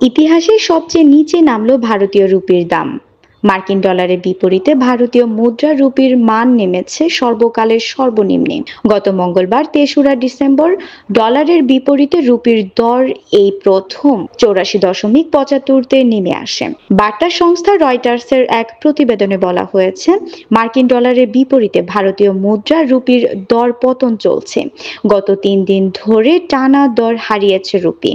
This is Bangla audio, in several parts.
ইতিহাসে সবচেয়ে নিচে নামলো ভারতীয় রুপির দাম। মার্কিন ডলারের বিপরীতে ভারতীয় মুদ্রা রুপির মান নেমেছে সর্বকালের সর্বনিম্নে। গত মঙ্গলবার ৩রা ডিসেম্বর ডলারের বিপরীতে রুপির দর এই প্রথম ৮৪.৭৫-তে নেমে আসে। বার্তা সংস্থা রয়টার্সের এক প্রতিবেদনে বলা হয়েছে, মার্কিন ডলারের বিপরীতে ভারতীয় মুদ্রা রুপির দর পতন চলছে। গত ৩ দিন ধরে টানা দর হারিয়েছে রুপি।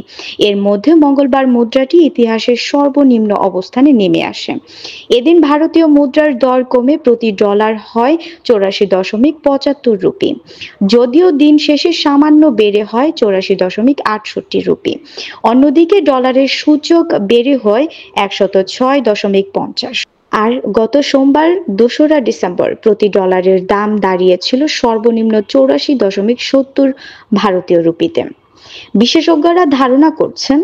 এর মধ্যে মঙ্গলবার মুদ্রাটি ইতিহাসের সর্বনিম্ন অবস্থানে নেমে আসে। এদিন ভারতীয় মুদ্রার দর কমে প্রতি ডলার হয় ৮৪.৭৫ রুপি। যদিও দিন শেষে সামান্য বেড়ে হয় ৮৪.৬৮ রুপি। অন্যদিকে ডলারের সূচক বেড়ে হয় ১০৬.৫০। আর গত সোমবার ২রা ডিসেম্বর প্রতি ডলারের দাম দাঁড়িয়েছিল সর্বনিম্ন ৮৪.৭০ ভারতীয় রুপিতে। বিশেষজ্ঞরা ধারণা করছেন,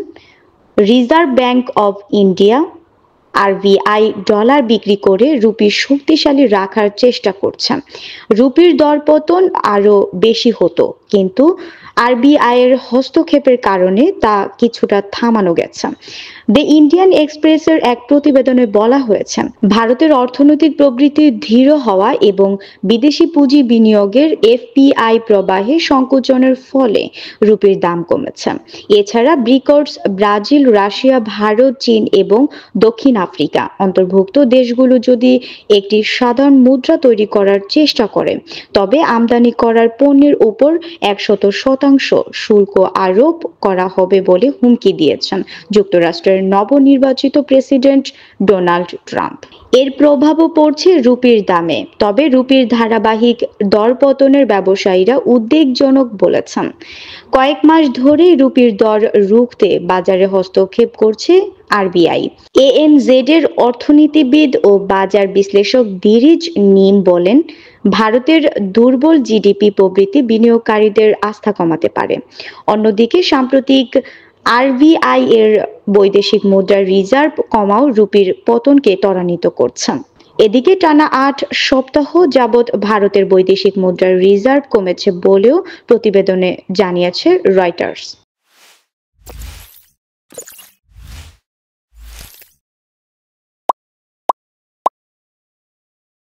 reserve bank of India RBI dollar বিক্রি করে রুপি শক্তিশালী রাখার চেষ্টা করছে। রুপির দরপতন আরো বেশি হতো, কিন্তু আরবিআই এর হস্তক্ষেপের কারণে তা কিছুটা থামানো গেছে। দ্য ইন্ডিয়ান এক্সপ্রেসের এক প্রতিবেদনে বলা হয়েছে, ভারতের অর্থনৈতিক প্রবৃদ্ধি ধীর হওয়া এবং বিদেশি পুঁজি বিনিয়োগের এফপিআই প্রবাহে সংকোচনের ফলে রুপির দাম কমেছে। এছাড়া ব্রিক্স, ব্রাজিল, রাশিয়া, ভারত, চীন এবং দক্ষিণ আফ্রিকা অন্তর্ভুক্ত দেশগুলো যদি একটি সাধারণ মুদ্রা তৈরি করার চেষ্টা করে, তবে আমদানি করার পণ্যের উপর ১০০% শুল্ক আরোপ করা হবে বলে হুমকি দিয়েছেন যুক্তরাষ্ট্রের নবনির্বাচিত প্রেসিডেন্ট ডোনাল্ড ট্রাম্প। এর প্রভাবও পড়ছে রুপির দামে। তবে রুপির ধারাবাহিক দরপতনের ব্যবসায়ীরা উদ্বেগজনক বলেছেন। কয়েক মাস ধরেই রুপির দর রুখতে বাজারে হস্তক্ষেপ করছে আরবিআই। এএনজেড এর অর্থনীতিবিদ ও বাজার বিশ্লেষক বিরিজ নিম বলেন, ভারতের দুর্বল জিডিপি প্রবৃদ্ধি বিনিয়োগকারীদের আস্থা কমাতে পারে। অন্যদিকে সাম্প্রতিক আরবিআই এর বৈদেশিক মুদ্রার রিজার্ভ কমাও রুপির পতনকে ত্বরান্বিত করছে। এদিকে টানা ৮ সপ্তাহ যাবৎ ভারতের বৈদেশিক মুদ্রার রিজার্ভ কমেছে বলেও প্রতিবেদনে জানিয়েছে রয়টার্স।